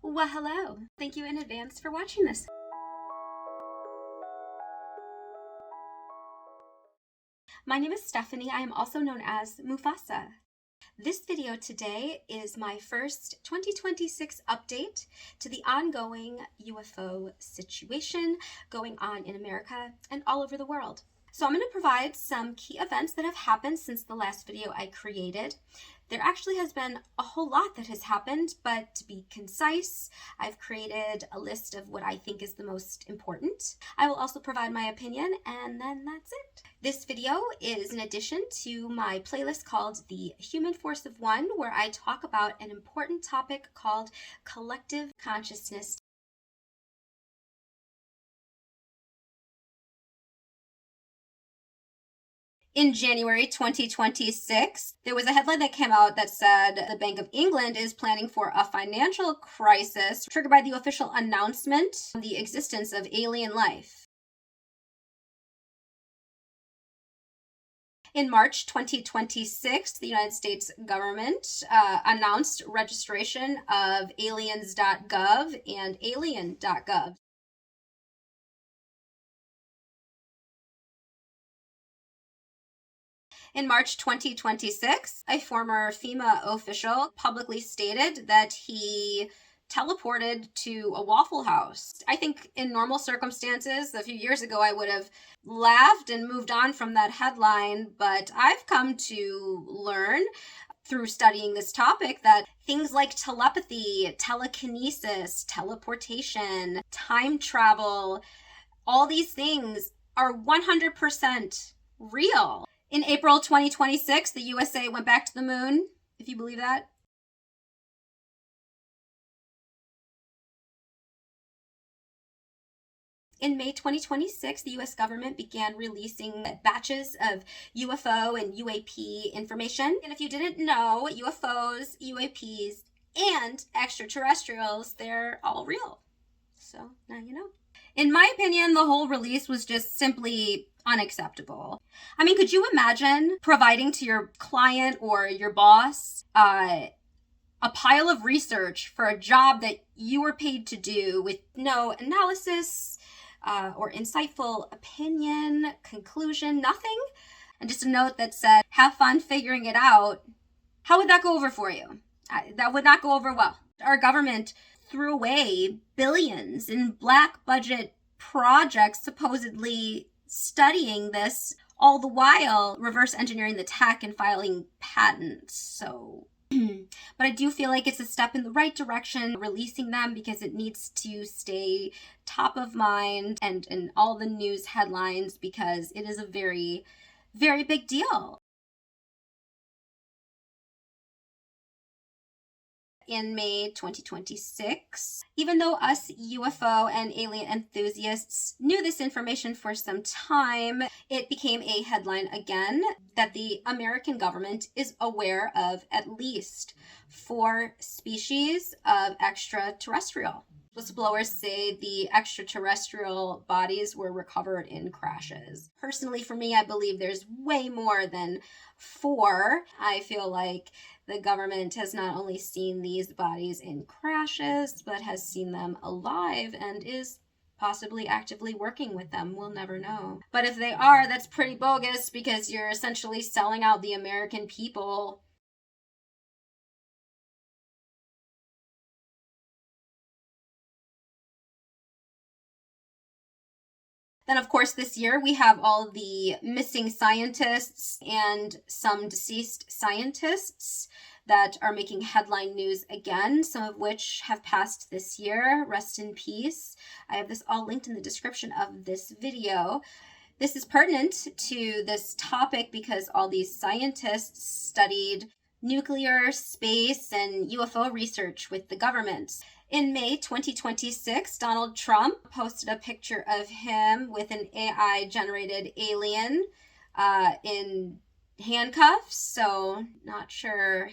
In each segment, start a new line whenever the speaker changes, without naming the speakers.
Well, hello. Thank you in advance for watching this. My name is Stephanie. I am also known as Mufasa. This video today is my first 2026 update to the ongoing UFO situation going on in America and all over the world. So I'm going to provide some key events that have happened since the last video I created. There actually has been a whole lot that has happened, but to be concise, I've created a list of what I think is the most important. I will also provide my opinion, and then that's it. This video is in addition to my playlist called The Human Force of One, where I talk about an important topic called collective consciousness. In January 2026, there was a headline that came out that said the Bank of England is planning for a financial crisis triggered by the official announcement of the existence of alien life. In March 2026, the United States government announced registration of aliens.gov and alien.gov. In March 2026, a former FEMA official publicly stated that he teleported to a Waffle House. I think in normal circumstances, a few years ago, I would have laughed and moved on from that headline, but I've come to learn through studying this topic that things like telepathy, telekinesis, teleportation, time travel, all these things are 100% real. In April 2026, the USA went back to the moon, if you believe that. In May 2026, the US government began releasing batches of UFO and UAP information. And if you didn't know, UFOs, UAPs, and extraterrestrials, they're all real. So now you know. In my opinion, the whole release was just simply unacceptable. I mean, could you imagine providing to your client or your boss a pile of research for a job that you were paid to do with no analysis or insightful opinion, conclusion, nothing? And just a note that said, have fun figuring it out. How would that go over for you? That would not go over well. Our government threw away billions in black budget projects supposedly studying this, all the while reverse engineering the tech and filing patents. So, but I do feel like it's a step in the right direction, releasing them, because it needs to stay top of mind and in all the news headlines, because it is a very, very big deal. In May 2026. Even though us UFO and alien enthusiasts knew this information for some time, it became a headline again that the American government is aware of at least 4 species of extraterrestrial. Whistleblowers say the extraterrestrial bodies were recovered in crashes. Personally, for me, I believe there's way more than 4. I feel like the government has not only seen these bodies in crashes, but has seen them alive and is possibly actively working with them. We'll never know. But if they are, that's pretty bogus, because you're essentially selling out the American people. Then, of course, this year we have all the missing scientists and some deceased scientists that are making headline news again, some of which have passed this year. Rest in peace. I have this all linked in the description of this video. This is pertinent to this topic because all these scientists studied nuclear, space, and UFO research with the government. In May 2026, Donald Trump posted a picture of him with an AI-generated alien in handcuffs, so not sure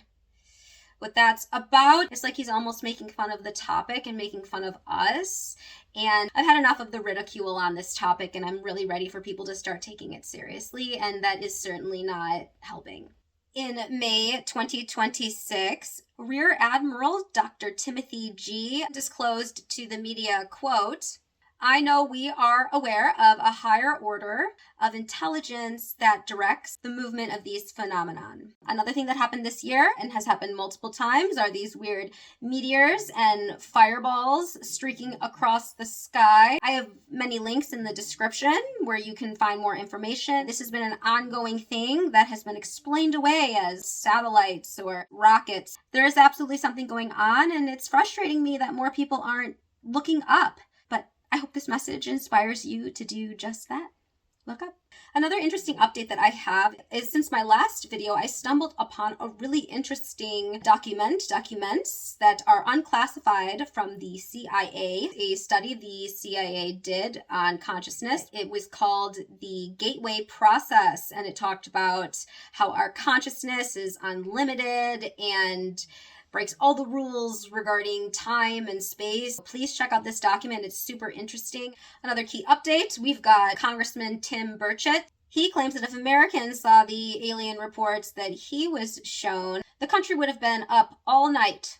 what that's about. It's like he's almost making fun of the topic and making fun of us. And I've had enough of the ridicule on this topic, and I'm really ready for people to start taking it seriously, and that is certainly not helping. In May 2026, Rear Admiral Dr. Timothy G. disclosed to the media, quote, "I know we are aware of a higher order of intelligence that directs the movement of these phenomenon." Another thing that happened this year and has happened multiple times are these weird meteors and fireballs streaking across the sky. I have many links in the description where you can find more information. This has been an ongoing thing that has been explained away as satellites or rockets. There is absolutely something going on, and it's frustrating me that more people aren't looking up. I hope this message inspires you to do just that. Look up. Another interesting update that I have is since my last video, I stumbled upon a really interesting documents that are unclassified from the CIA, a study the CIA did on consciousness. It was called the Gateway Process, and it talked about how our consciousness is unlimited and breaks all the rules regarding time and space. Please check out this document. It's super interesting. Another key update, we've got Congressman Tim Burchett. He claims that if Americans saw the alien reports that he was shown, the country would have been up all night.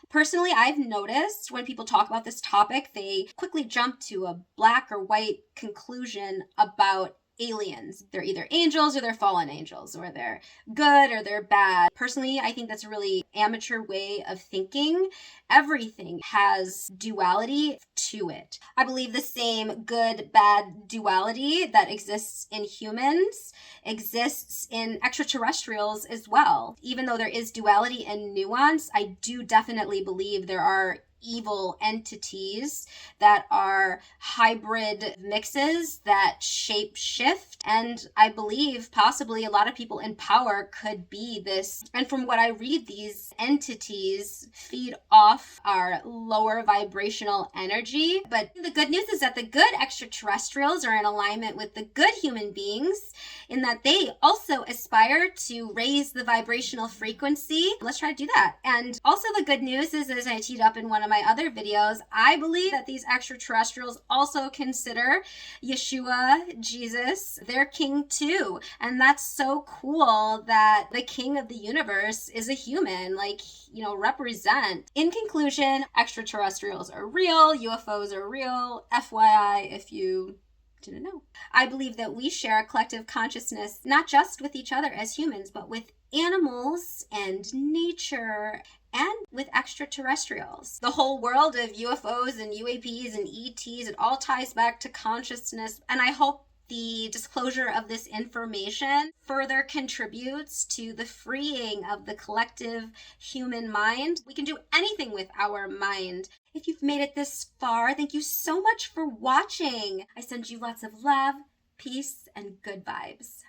Personally, I've noticed when people talk about this topic, they quickly jump to a black or white conclusion about aliens. They're either angels or they're fallen angels, or they're good or they're bad. Personally, I think that's a really amateur way of thinking. Everything has duality to it. I believe the same good, bad duality that exists in humans exists in extraterrestrials as well. Even though there is duality and nuance, I do definitely believe there are evil entities that are hybrid mixes that shape shift, and I believe possibly a lot of people in power could be this. And from what I read, these entities feed off our lower vibrational energy. But the good news is that the good extraterrestrials are in alignment with the good human beings in that they also aspire to raise the vibrational frequency. Let's try to do that. And also the good news is, as I teed up in one of my other videos, I believe that these extraterrestrials also consider Yeshua, Jesus, their king too. And that's so cool that the king of the universe is a human, like, represent. In conclusion, extraterrestrials are real, UFOs are real, FYI if you didn't know. I believe that we share a collective consciousness, not just with each other as humans, but with animals and nature and with extraterrestrials. The whole world of UFOs and UAPs and ETs, it all ties back to consciousness, and I hope the disclosure of this information further contributes to the freeing of the collective human mind. We can do anything with our mind. If you've made it this far, thank you so much for watching. I send you lots of love, peace, and good vibes.